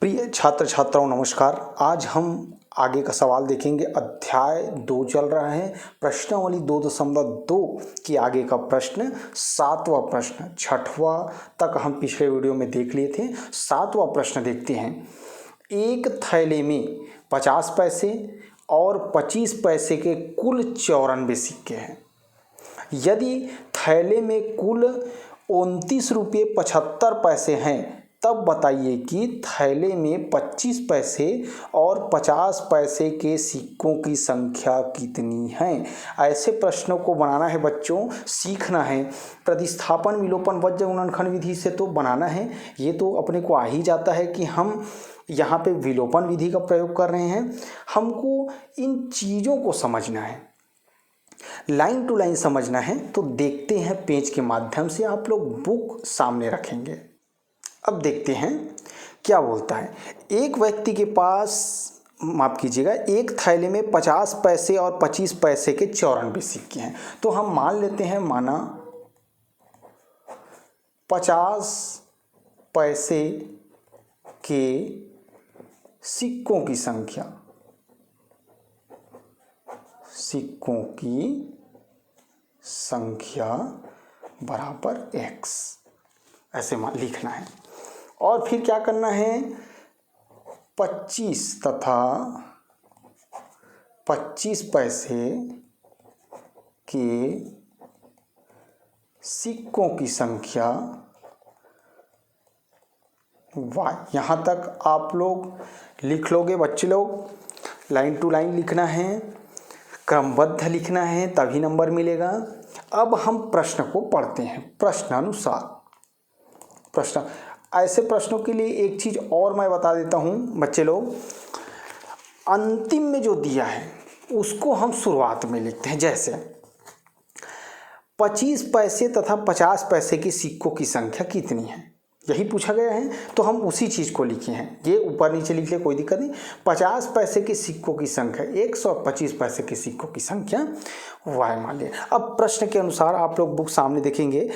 प्रिय छात्र छात्राओं नमस्कार। आज हम आगे का सवाल देखेंगे। अध्याय 2 चल रहा है, प्रश्नावली 2.2 की आगे का प्रश्न 7वां प्रश्न। 6वां तक हम पिछले वीडियो में देख लिए थे। 7वां प्रश्न देखते हैं। एक थैले में 50 पैसे और 25 पैसे के कुल 94 सिक्के हैं। यदि थैले में कुल 29 रुपये 75 पैसे हैं, तब बताइए कि थैले में 25 पैसे और 50 पैसे के सिक्कों की संख्या कितनी है। ऐसे प्रश्नों को बनाना है बच्चों, सीखना है। प्रतिस्थापन विलोपन वज्र गुणनखंड विधि से तो बनाना है, ये तो अपने को आ ही जाता है कि हम यहाँ पे विलोपन विधि का प्रयोग कर रहे हैं। हमको इन चीज़ों को समझना है, लाइन टू लाइन समझना है। तो देखते हैं पेज के माध्यम से, आप लोग बुक सामने रखेंगे। अब देखते हैं क्या बोलता है। एक व्यक्ति के पास, माफ कीजिएगा, एक थैले में 50 पैसे और 25 पैसे के 94 सिक्के हैं। तो हम मान लेते हैं, माना 50 पैसे के सिक्कों की संख्या बराबर x, ऐसे मान लिखना है। और फिर क्या करना है, 25 तथा 25 पैसे के सिक्कों की संख्या y। यहाँ तक आप लोग लिख लोगे बच्चे लोग। लाइन टू लाइन लिखना है, क्रमबद्ध लिखना है, तभी नंबर मिलेगा। अब हम प्रश्न को पढ़ते हैं प्रश्नानुसार। प्रश्न, ऐसे प्रश्नों के लिए एक चीज़ और मैं बता देता हूँ बच्चे लोग, अंतिम में जो दिया है उसको हम शुरुआत में लिखते हैं। जैसे 25 पैसे तथा 50 पैसे के सिक्कों की संख्या कितनी है, यही पूछा गया है, तो हम उसी चीज़ को लिखे हैं। ये ऊपर नीचे लिख ले, कोई दिक्कत नहीं। 50 पैसे के सिक्कों की संख्या 100 और 25 पैसे के सिक्कों की संख्या y मान लिया। अब प्रश्न के अनुसार आप लोग बुक सामने देखेंगे,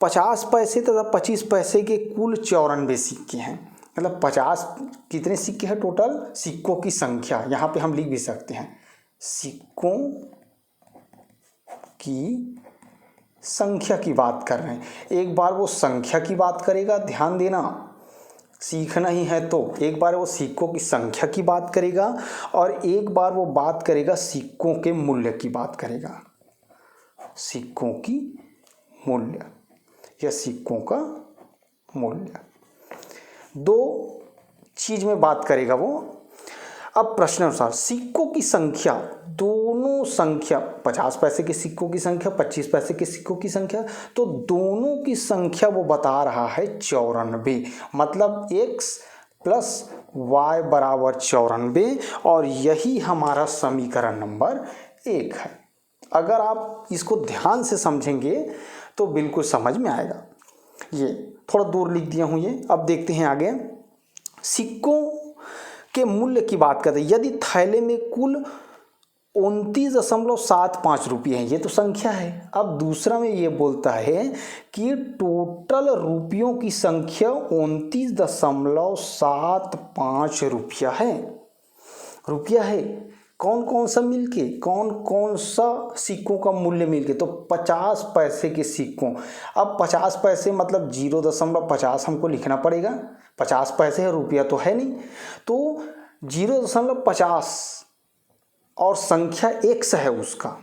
50 पैसे तथा 25 पैसे के कुल 94 सिक्के हैं। मतलब 50 कितने सिक्के हैं टोटल, सिक्कों की संख्या। यहाँ पे हम लिख भी सकते हैं, सिक्कों की संख्या की बात कर रहे हैं। एक बार वो संख्या की बात करेगा, ध्यान देना, सीखना ही है तो। एक बार वो सिक्कों की संख्या की बात करेगा और एक बार वो बात करेगा सिक्कों के मूल्य की बात करेगा। सिक्कों की मूल्य या सिक्कों का मूल्य, दो चीज में बात करेगा वो। अब प्रश्न अनुसार सिक्कों की संख्या, दोनों संख्या, 50 पैसे के सिक्कों की संख्या, 25 पैसे के सिक्कों की संख्या, तो दोनों की संख्या वो बता रहा है 94। मतलब x प्लस y बराबर 94, और यही हमारा समीकरण नंबर 1 है। अगर आप इसको ध्यान से समझेंगे तो बिल्कुल समझ में आएगा। ये थोड़ा दूर लिख दिया हूँ ये। अब देखते हैं आगे, सिक्कों के मूल्य की बात करते हैं। यदि थैले में कुल 29.75 रुपये हैं, ये तो संख्या है। अब दूसरा में ये बोलता है कि टोटल रुपयों की संख्या 29.75 रुपया है। कौन कौन सा मिलके, कौन कौन सा सिक्कों का मूल्य मिलके, तो 50 पैसे के सिक्कों। अब 50 पैसे मतलब 0.50 हमको लिखना पड़ेगा। 50 पैसे है, रुपया तो है नहीं, तो 0.50 और संख्या x है उसका,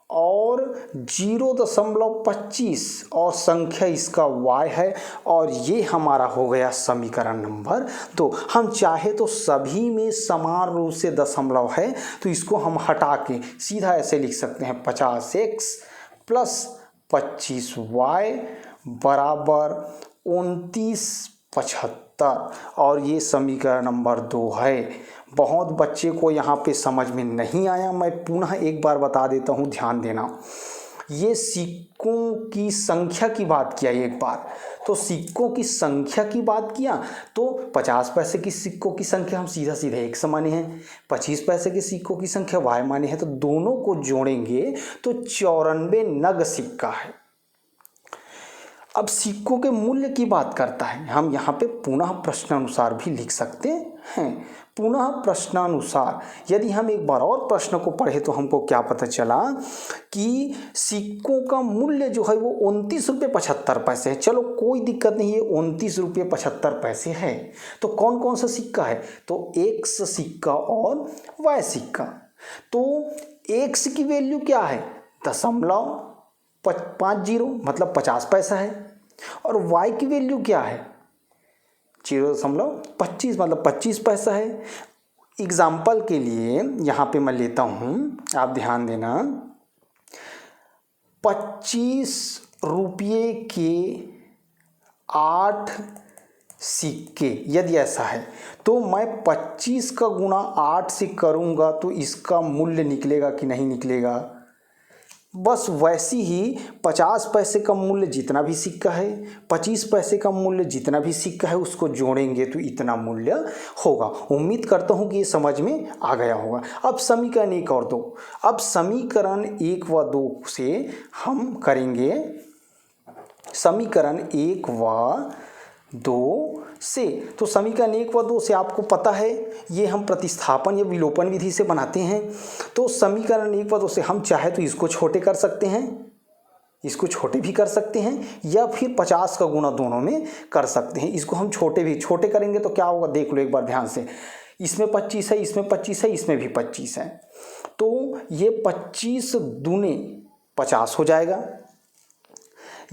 और 0.25 और संख्या इसका y है, और ये हमारा हो गया समीकरण नंबर 2। हम चाहे तो सभी में समान रूप से दशमलव है, तो इसको हम हटा के सीधा ऐसे लिख सकते हैं, 50x प्लस 25y बराबर 29.75, और ये समीकरण नंबर 2 है। बहुत बच्चे को यहाँ पे समझ में नहीं आया, मैं पुनः एक बार बता देता हूँ, ध्यान देना। ये सिक्कों की संख्या की बात किया एक बार, तो सिक्कों की संख्या की बात किया, तो 50 पैसे की सिक्कों की संख्या हम सीधा सीधा x माने हैं, 25 पैसे के सिक्कों की संख्या y माने हैं, तो दोनों को जोड़ेंगे तो 94 नग सिक्का है। अब सिक्कों के मूल्य की बात करता है, हम यहाँ पे पुनः प्रश्नानुसार भी लिख सकते हैं। पुनः प्रश्नानुसार यदि हम एक बार और प्रश्न को पढ़े तो हमको क्या पता चला कि सिक्कों का मूल्य जो है वो 29 रुपये 75 पैसे है। चलो कोई दिक्कत नहीं है, 29 रुपये 75 पैसे है। तो कौन कौन सा सिक्का है? तो एक्स सिक्का और वाई सिक्का। तो एक्स की वैल्यू क्या है? 0.50 मतलब 50 पैसा है। और वाई की वैल्यू क्या है? 0.25 मतलब 25 पैसा है। एग्जाम्पल के लिए यहाँ पे मैं लेता हूँ, आप ध्यान देना, 25 रुपये के 8 सिक्के यदि ऐसा है तो मैं 25 का गुणा 8 से करूँगा तो इसका मूल्य निकलेगा कि नहीं निकलेगा? बस वैसी ही 50 पैसे का मूल्य जितना भी सिक्का है, 25 पैसे का मूल्य जितना भी सिक्का है, उसको जोड़ेंगे तो इतना मूल्य होगा। उम्मीद करता हूँ कि ये समझ में आ गया होगा। अब समीकरण 1 और 2, अब समीकरण 1 व 2 से हम करेंगे, समीकरण 1 व 2 से, तो समीकरण 1 व 2 से आपको पता है ये हम प्रतिस्थापन या विलोपन विधि से बनाते हैं। तो समीकरण 1 व 2 से हम चाहे तो इसको छोटे कर सकते हैं, इसको छोटे भी कर सकते हैं, या फिर 50 का गुणा दोनों में कर सकते हैं। इसको हम छोटे करेंगे तो क्या होगा देख लो एक बार ध्यान से। इसमें 25 है, इसमें 25 है, इसमें भी 25 है, तो ये 25 दूने 50 हो जाएगा।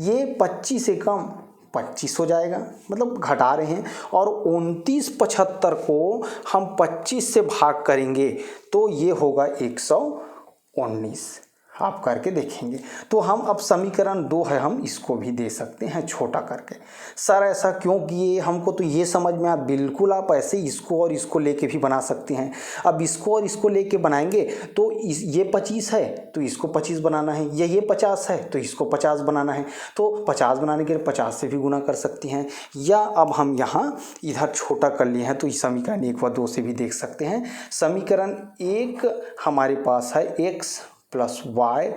ये 25 से कम 25 हो जाएगा, मतलब घटा रहे हैं। और 29.75 को हम 25 से भाग करेंगे तो ये होगा 119। आप करके देखेंगे। तो हम अब समीकरण 2 है, हम इसको भी दे सकते हैं छोटा करके। सर ऐसा क्यों किए? हमको तो ये समझ में आया। बिल्कुल आप ऐसे इसको और इसको लेके भी बना सकते हैं। अब इसको और इसको लेके बनाएंगे तो ये 25 है तो इसको 25 बनाना है, ये 50 है तो इसको 50 बनाना है। तो 50 बनाने के लिए 50 से भी गुना कर सकते हैं, या अब हम यहाँ इधर छोटा कर लिए हैं तो इस समीकरण 1 व 2 से भी देख सकते हैं। समीकरण 1 हमारे पास है x प्लस वाई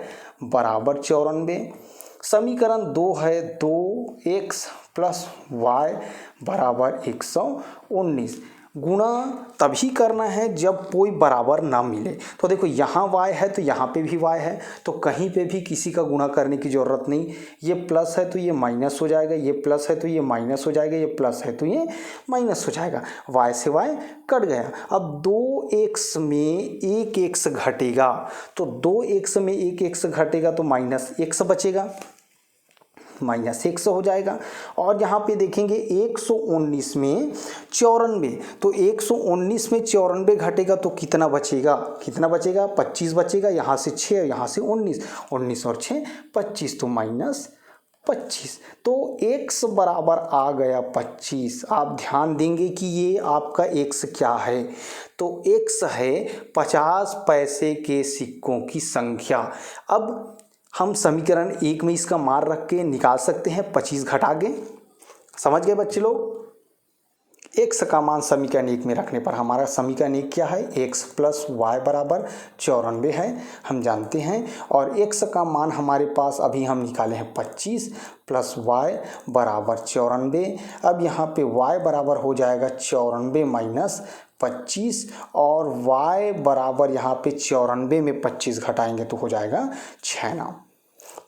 बराबर 94। समीकरण 2 है 2x प्लस वाई बराबर 119। गुणा तभी करना है जब कोई बराबर ना मिले। तो देखो यहाँ y है तो यहाँ पे भी y है, तो कहीं पे भी किसी का गुणा करने की ज़रूरत नहीं। ये प्लस है तो ये माइनस हो जाएगा, ये प्लस है तो ये माइनस हो जाएगा, ये प्लस है तो ये माइनस हो जाएगा। y से y कट गया। अब 2x में 1x घटेगा, तो 2x में 1x घटेगा तो माइनस x बचेगा, माइनस 100 हो जाएगा। और यहाँ पे देखेंगे 119 में 94, तो 119 में 94 घटेगा तो कितना बचेगा? कितना बचेगा? 25 बचेगा। यहाँ से 6 यहाँ से 19, 19 और 6 25, तो माइनस 25। तो x बराबर आ गया 25। आप ध्यान देंगे कि ये आपका x क्या है? तो x है 50 पैसे के सिक्कों की संख्या। अब हम समीकरण 1 में इसका मान रख के निकाल सकते हैं 25 घटा के। समझ गए बच्चे लोग? x का मान समीकरण 1 में रखने पर हमारा समीकरण 1 क्या है? x प्लस वाई बराबर 94 है, हम जानते हैं। और x का मान हमारे पास अभी हम निकाले हैं 25 प्लस वाई बराबर 94। अब यहाँ पे y बराबर हो जाएगा 94 माइनस 25, और y बराबर यहाँ पे 94 में 25 घटाएंगे तो हो जाएगा 6।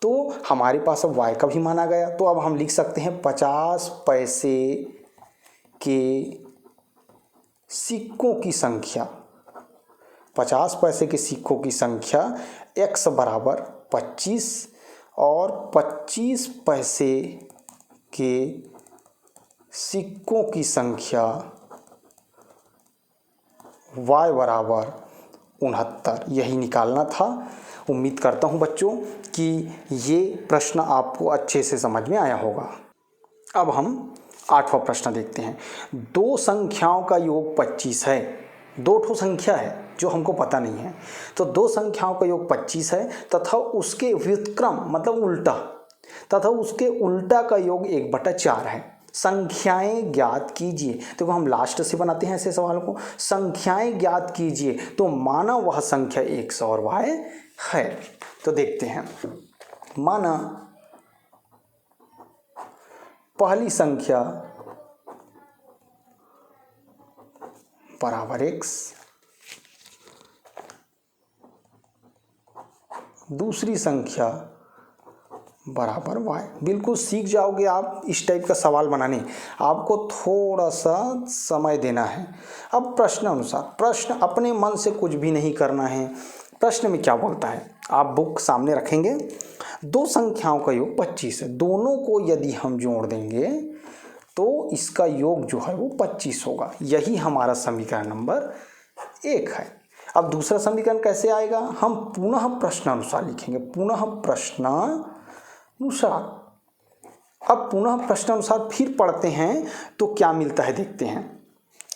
तो हमारे पास अब y का भी मान आ गया। तो अब हम लिख सकते हैं 50 पैसे के सिक्कों की संख्या, 50 पैसे के सिक्कों की संख्या x बराबर 25 और 25 पैसे के सिक्कों की संख्या y बराबर 69, यही निकालना था। उम्मीद करता हूँ बच्चों कि ये प्रश्न आपको अच्छे से समझ में आया होगा। अब हम 8वां प्रश्न देखते हैं। दो संख्याओं का योग 25 है। दो ठो संख्या है जो हमको पता नहीं है, तो दो संख्याओं का योग 25 है तथा उसके व्युत्क्रम मतलब उल्टा, तथा उसके उल्टा का योग 1/4 है। संख्याएं ज्ञात कीजिए। देखो हम लास्ट से बनाते हैं ऐसे सवालों को। संख्याएं ज्ञात कीजिए, तो माना वह संख्या x और y है। तो देखते हैं, माना पहली संख्या बराबर x, दूसरी संख्या बराबर y। बिल्कुल सीख जाओगे आप इस टाइप का सवाल बनाने, आपको थोड़ा सा समय देना है। अब प्रश्न अनुसार, प्रश्न अपने मन से कुछ भी नहीं करना है। प्रश्न में क्या बोलता है, आप बुक सामने रखेंगे, दो संख्याओं का योग 25 है, दोनों को यदि हम जोड़ देंगे तो इसका योग जो है वो 25 होगा। यही हमारा समीकरण नंबर 1 है। अब दूसरा समीकरण कैसे आएगा, हम पुनः प्रश्नानुसार लिखेंगे, पुनः प्रश्नानुसार। अब पुनः प्रश्नानुसार फिर पढ़ते हैं तो क्या मिलता है देखते हैं।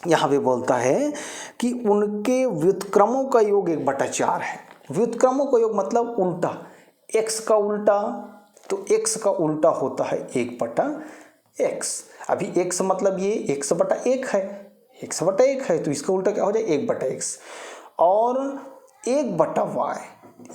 यहाँ पे बोलता है कि उनके व्युत्क्रमों का योग 1/4 है। व्युत्क्रमों का योग मतलब उल्टा, x का उल्टा, तो x का उल्टा होता है 1/x। अभी x मतलब ये x/1 है, x/1 है, तो इसका उल्टा क्या हो जाए 1/x। और 1/y,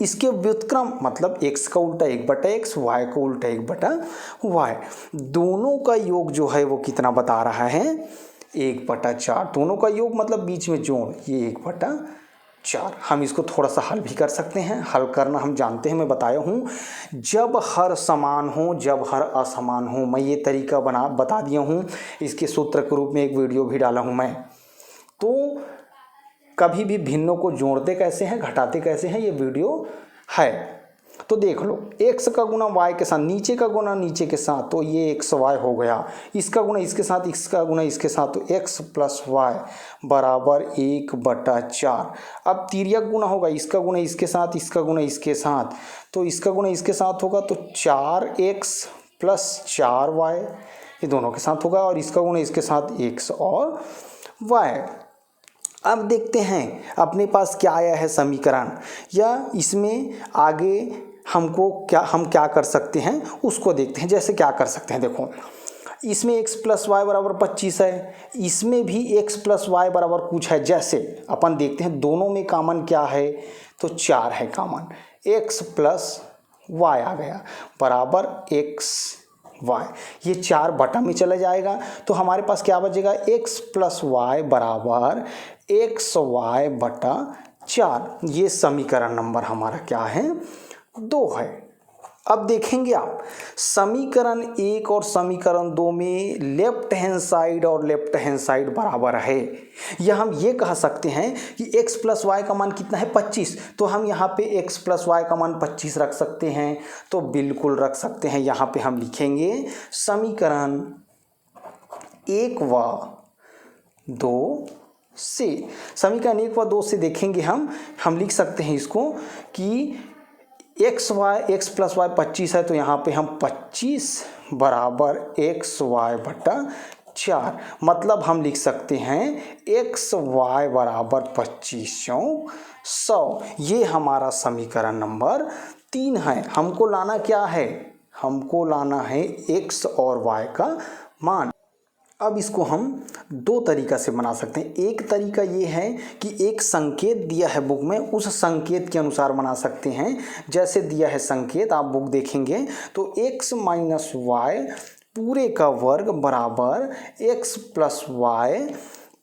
इसके व्युत्क्रम मतलब x का उल्टा 1/x, y का उल्टा 1/y, दोनों का योग जो है वो कितना बता रहा है 1/4। दोनों का योग मतलब बीच में जोड़, ये 1/4। हम इसको थोड़ा सा हल भी कर सकते हैं, हल करना हम जानते हैं, मैं बताया हूँ। जब हर समान हो, जब हर असमान हो, मैं ये तरीका बता दिया हूँ। इसके सूत्र के रूप में एक वीडियो भी डाला हूँ मैं। तो कभी भी भिन्नों को जोड़ते कैसे हैं, घटाते कैसे हैं, ये वीडियो है, तो देख लो। x का गुना y के साथ, नीचे का गुना नीचे के साथ, तो ये xy हो गया। इसका गुना इसके साथ, इसका गुना इसके साथ, तो x + y बराबर 1/4। अब तिर्यक गुना होगा, इसका गुना इसके साथ, इसका गुना इसके साथ, तो इसका गुना इसके साथ होगा तो 4x + 4y, ये दोनों के साथ होगा, और इसका गुना इसके साथ x और y। अब देखते हैं अपने पास क्या आया है समीकरण, या इसमें आगे हम क्या कर सकते हैं उसको देखते हैं। जैसे क्या कर सकते हैं, देखो इसमें x + y बराबर 25 है, इसमें भी x + y बराबर कुछ है। जैसे अपन देखते हैं दोनों में कॉमन क्या है, तो 4 है कॉमन, x + y आ गया बराबर xy, ये 4 बटा में चला जाएगा, तो हमारे पास क्या बचेगा x + y बराबर xy/4। ये समीकरण नंबर हमारा क्या है 2 है। अब देखेंगे आप समीकरण 1 और समीकरण 2 में लेफ्ट हैंड साइड और लेफ्ट हैंड साइड बराबर है, या हम ये कह सकते हैं कि x + y का मान कितना है 25, तो हम यहाँ पे x + y का मान 25 रख सकते हैं, तो बिल्कुल रख सकते हैं। यहाँ पे हम लिखेंगे समीकरण 1 व 2 से, समीकरण 1 व 2 से देखेंगे हम लिख सकते हैं इसको कि x + y 25 है, तो यहाँ पे हम 25 बराबर xy/4, मतलब हम लिख सकते हैं xy बराबर 25/100। ये हमारा समीकरण नंबर 3 है। हमको लाना क्या है, हमको लाना है x और y का मान। अब इसको हम 2 तरीका से बना सकते हैं। एक तरीका ये है कि एक संकेत दिया है बुक में, उस संकेत के अनुसार बना सकते हैं। जैसे दिया है संकेत, आप बुक देखेंगे तो x - y पूरे का वर्ग बराबर x + y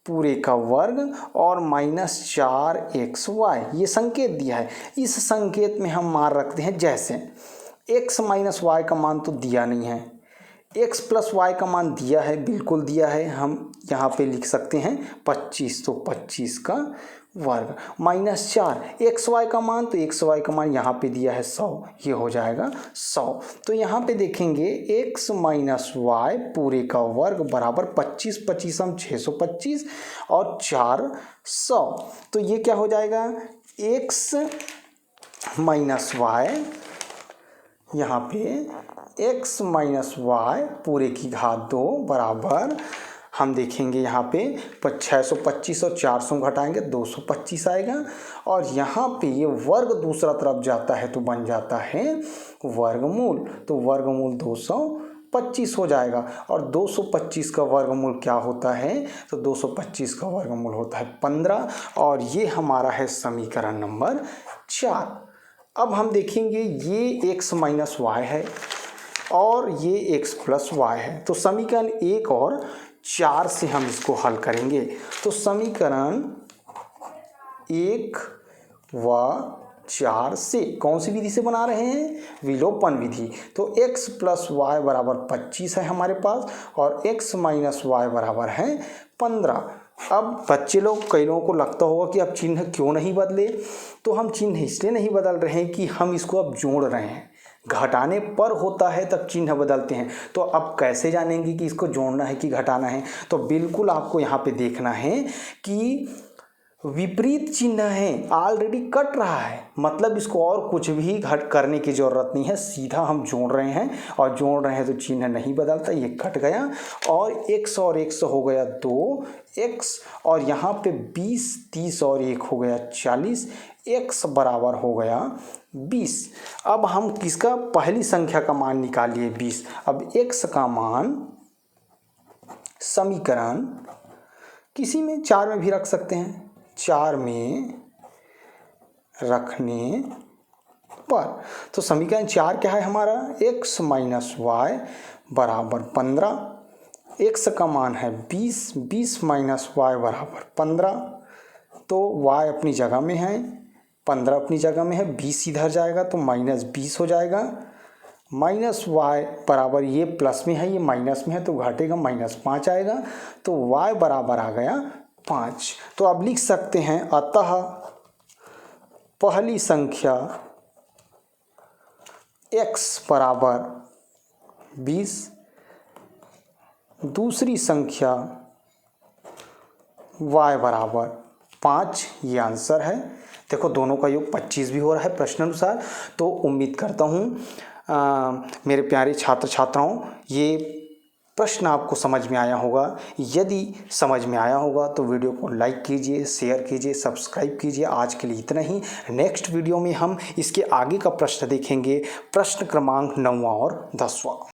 पूरे का वर्ग और -4xy, ये संकेत दिया है। इस संकेत में हम मान रखते हैं, जैसे x - y का मान तो दिया नहीं है, x + y का मान दिया है, बिल्कुल दिया है। हम यहाँ पे लिख सकते हैं 25, तो 25 का वर्ग -4 xy का मान, तो xy का मान यहाँ पे दिया है 100, ये हो जाएगा 100। तो यहाँ पे देखेंगे x - y पूरे का वर्ग बराबर 25 25 625 और 400, तो ये क्या हो जाएगा x - y, यहाँ पे x - y पूरे की घात 2 बराबर, हम देखेंगे यहाँ पे 625 और 400 घटाएंगे 225 आएगा, और यहाँ पे ये वर्ग दूसरा तरफ जाता है तो बन जाता है वर्गमूल, तो वर्गमूल 225 हो जाएगा। और 225 का वर्गमूल क्या होता है, तो 225 का वर्गमूल होता है 15, और ये हमारा है समीकरण नंबर 4। अब हम देखेंगे ये x - y है, और ये x प्लस वाई है। तो समीकरण 1 और 4 से हम इसको हल करेंगे। तो समीकरण 1 व 4 से कौन सी विधि से बना रहे हैं? विलोपन विधि। तो x प्लस वाई बराबर 25 है हमारे पास और x माइनस वाई बराबर है 15। अब बच्चे लोग, कई लोगों को लगता होगा कि अब चिन्ह क्यों नहीं बदले। तो हम चिन्ह इसलिए नहीं बदल रहे हैं कि हम इसको अब जोड़ रहे हैं, घटाने पर होता है तब चिन्ह बदलते हैं। तो अब कैसे जानेंगे कि इसको जोड़ना है कि घटाना है? तो बिल्कुल आपको यहाँ पे देखना है कि विपरीत चिन्ह है, ऑलरेडी कट रहा है, मतलब इसको और कुछ भी घट करने की ज़रूरत नहीं है, सीधा हम जोड़ रहे हैं और जोड़ रहे हैं तो चिन्ह नहीं बदलता, ये कट गया और x और x हो गया 2x और यहाँ पे 20, 30 और 1 हो गया 40, x बराबर हो गया 20। अब हम किसका पहली संख्या का मान निकालिए 20। अब x का मान समीकरण किसी में 4 में भी रख सकते हैं, 4 में रखने पर तो समीकरण 4 क्या है हमारा? x माइनस वाई बराबर 15। x का मान है 20, 20 माइनस वाई बराबर 15। तो y अपनी जगह में है, 15 अपनी जगह में है, 20 इधर जाएगा तो माइनस 20 हो जाएगा। माइनस वाई बराबर, ये प्लस में है ये माइनस में है तो घटेगा, माइनस 5 आएगा। तो y बराबर आ गया 5। तो अब लिख सकते हैं अतः पहली संख्या x बराबर 20, दूसरी संख्या y बराबर 5। ये आंसर है। देखो दोनों का योग 25 भी हो रहा है प्रश्न अनुसार। तो उम्मीद करता हूँ मेरे प्यारे छात्र छात्राओं, ये प्रश्न आपको समझ में आया होगा। यदि समझ में आया होगा तो वीडियो को लाइक कीजिए, शेयर कीजिए, सब्सक्राइब कीजिए। आज के लिए इतना ही। नेक्स्ट वीडियो में हम इसके आगे का प्रश्न देखेंगे, प्रश्न क्रमांक 9वां और 10वां।